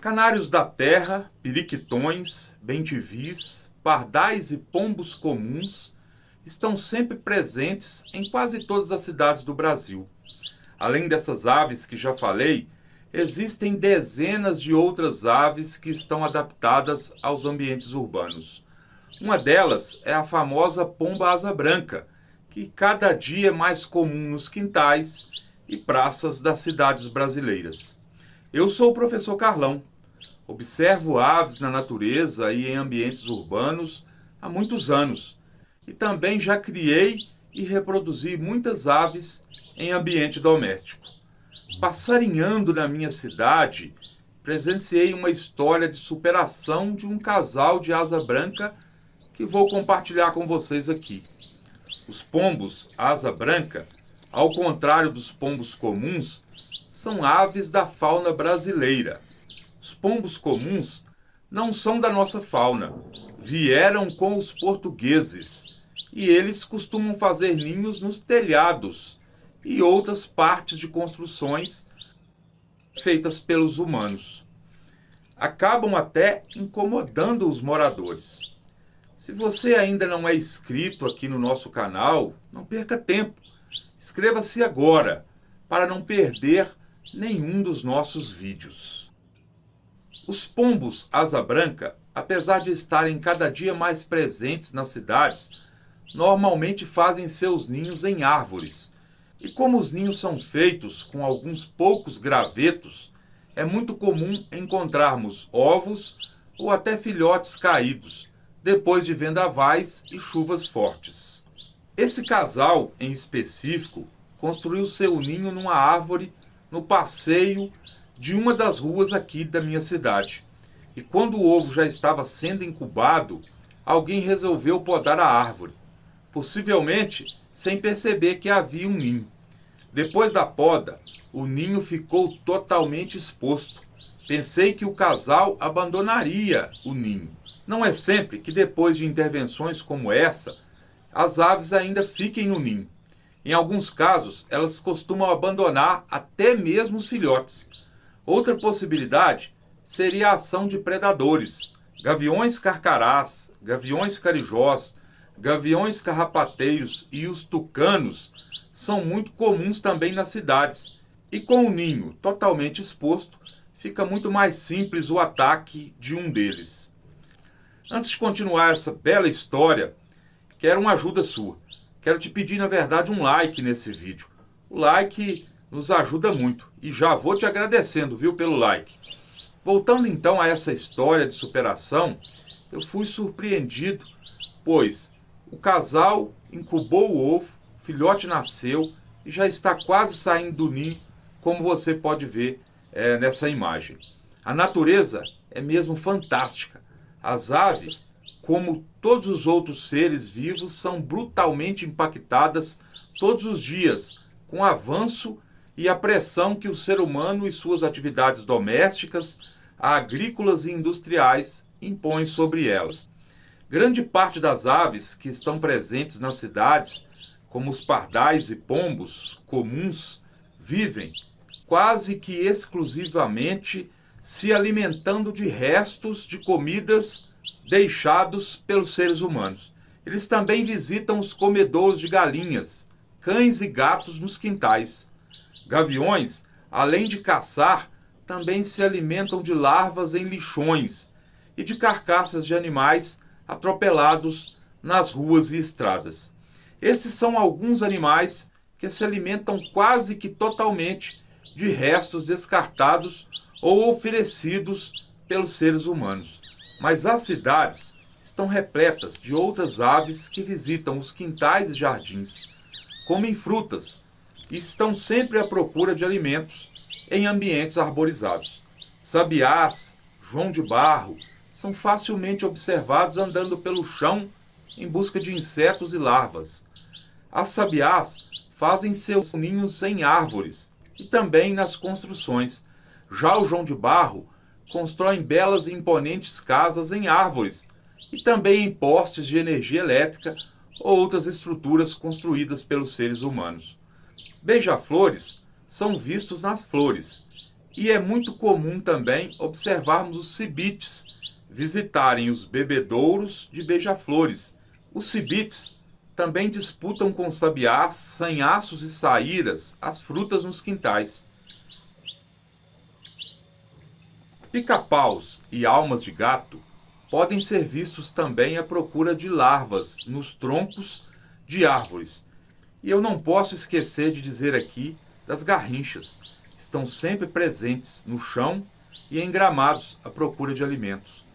Canários da terra, periquitões, bem-te-vis, pardais e pombos comuns estão sempre presentes em quase todas as cidades do Brasil. Além dessas aves que já falei, existem dezenas de outras aves que estão adaptadas aos ambientes urbanos. Uma delas é a famosa pomba asa branca, que cada dia é mais comum nos quintais e praças das cidades brasileiras. Eu sou o professor Carlão. Observo aves na natureza e em ambientes urbanos há muitos anos. E também já criei e reproduzi muitas aves em ambiente doméstico. Passarinhando na minha cidade, presenciei uma história de superação de um casal de asa branca que vou compartilhar com vocês aqui. Os pombos asa branca, ao contrário dos pombos comuns, são aves da fauna brasileira. Os pombos comuns não são da nossa fauna, vieram com os portugueses e eles costumam fazer ninhos nos telhados e outras partes de construções feitas pelos humanos. Acabam até incomodando os moradores. Se você ainda não é inscrito aqui no nosso canal, não perca tempo. Inscreva-se agora para não perder nenhum dos nossos vídeos. Os pombos asa branca, apesar de estarem cada dia mais presentes nas cidades, normalmente fazem seus ninhos em árvores. E como os ninhos são feitos com alguns poucos gravetos, é muito comum encontrarmos ovos ou até filhotes caídos, depois de vendavais e chuvas fortes. Esse casal, em específico, construiu seu ninho numa árvore no passeio de uma das ruas aqui da minha cidade. E quando o ovo já estava sendo incubado, alguém resolveu podar a árvore, possivelmente sem perceber que havia um ninho. Depois da poda, o ninho ficou totalmente exposto. Pensei que o casal abandonaria o ninho. Não é sempre que depois de intervenções como essa, as aves ainda fiquem no ninho. Em alguns casos, elas costumam abandonar até mesmo os filhotes. Outra possibilidade seria a ação de predadores. Gaviões carcarás, gaviões carijós, gaviões carrapateiros e os tucanos são muito comuns também nas cidades. E com o ninho totalmente exposto, fica muito mais simples o ataque de um deles. Antes de continuar essa bela história, quero uma ajuda sua. Quero te pedir, na verdade, um like nesse vídeo. O like nos ajuda muito e já vou te agradecendo, viu, pelo like. Voltando então a essa história de superação, eu fui surpreendido, pois o casal incubou o ovo, o filhote nasceu e já está quase saindo do ninho, como você pode ver nessa imagem. A natureza é mesmo fantástica. As aves, como todos os outros seres vivos, são brutalmente impactadas todos os dias com o avanço e a pressão que o ser humano e suas atividades domésticas, agrícolas e industriais impõem sobre elas. Grande parte das aves que estão presentes nas cidades, como os pardais e pombos comuns, vivem quase que exclusivamente se alimentando de restos de comidas deixados pelos seres humanos. Eles também visitam os comedouros de galinhas, cães e gatos nos quintais. Gaviões, além de caçar, também se alimentam de larvas em lixões e de carcaças de animais atropelados nas ruas e estradas. Esses são alguns animais que se alimentam quase que totalmente de restos descartados ou oferecidos pelos seres humanos. Mas as cidades estão repletas de outras aves que visitam os quintais e jardins, comem frutas e estão sempre à procura de alimentos em ambientes arborizados. Sabiás, João de Barro, são facilmente observados andando pelo chão em busca de insetos e larvas. As sabiás fazem seus ninhos em árvores e também nas construções. Já o João de Barro constrói belas e imponentes casas em árvores e também em postes de energia elétrica ou outras estruturas construídas pelos seres humanos. Beija-flores são vistos nas flores E é muito comum também observarmos os cibites visitarem os bebedouros de beija-flores. Os cibites também disputam com os sabiás, sanhaços e saíras as frutas nos quintais. Pica-paus e almas de gato podem ser vistos também à procura de larvas nos troncos de árvores. E eu não posso esquecer de dizer aqui das garrinchas. Estão sempre presentes no chão e em gramados à procura de alimentos.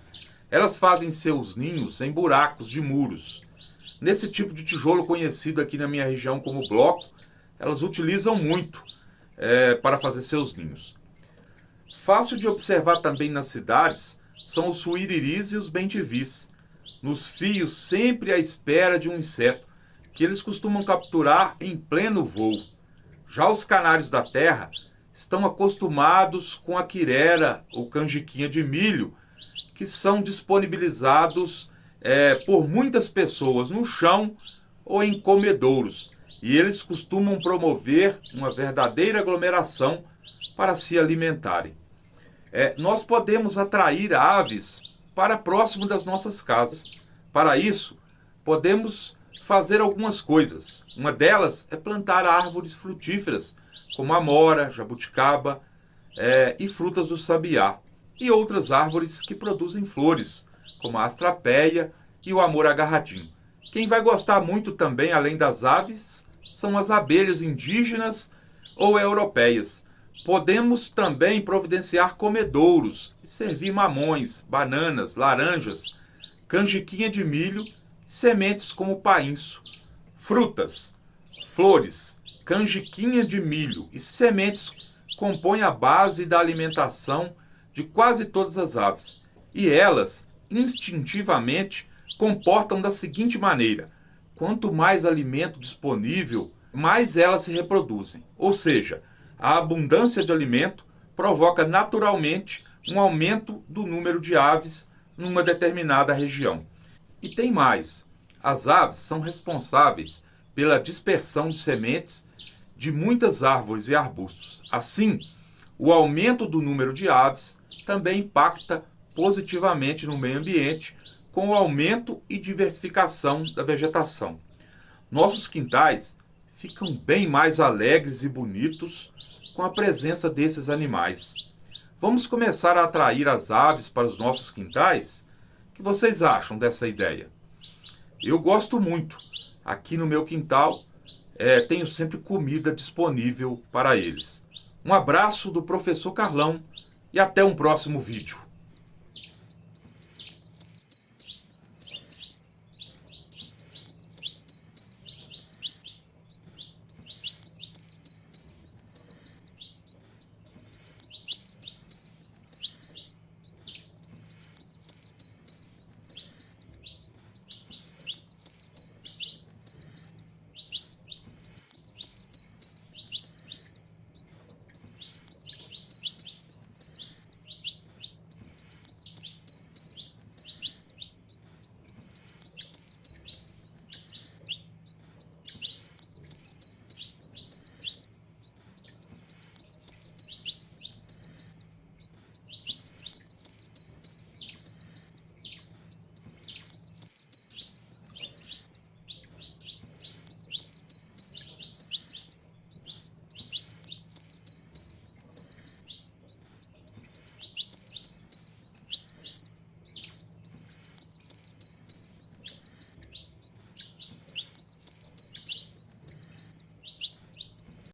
Elas fazem seus ninhos em buracos de muros. Nesse tipo de tijolo conhecido aqui na minha região como bloco, elas utilizam muito para fazer seus ninhos. Fácil de observar também nas cidades são os suiriris e os bentivis, nos fios sempre à espera de um inseto, que eles costumam capturar em pleno voo. Já os canários da terra estão acostumados com a quirera ou canjiquinha de milho, que são disponibilizados por muitas pessoas no chão ou em comedouros, e eles costumam promover uma verdadeira aglomeração para se alimentarem. Nós podemos atrair aves para próximo das nossas casas. Para isso, podemos fazer algumas coisas. Uma delas é plantar árvores frutíferas, como amora, jabuticaba e frutas do sabiá, e outras árvores que produzem flores, como a astrapeia e o amor agarradinho. Quem vai gostar muito também, além das aves, são as abelhas indígenas ou europeias. Podemos também providenciar comedouros e servir mamões, bananas, laranjas, canjiquinha de milho e sementes como painço. Frutas, flores, canjiquinha de milho e sementes compõem a base da alimentação de quase todas as aves. E elas, instintivamente, comportam da seguinte maneira: quanto mais alimento disponível, mais elas se reproduzem. Ou seja, a abundância de alimento provoca naturalmente um aumento do número de aves numa determinada região. E tem mais: as aves são responsáveis pela dispersão de sementes de muitas árvores e arbustos. Assim, o aumento do número de aves também impacta positivamente no meio ambiente, com o aumento e diversificação da vegetação. Nossos quintais ficam bem mais alegres e bonitos com a presença desses animais. Vamos começar a atrair as aves para os nossos quintais? O que vocês acham dessa ideia? Eu gosto muito. Aqui no meu quintal tenho sempre comida disponível para eles. Um abraço do professor Carlão e até um próximo vídeo.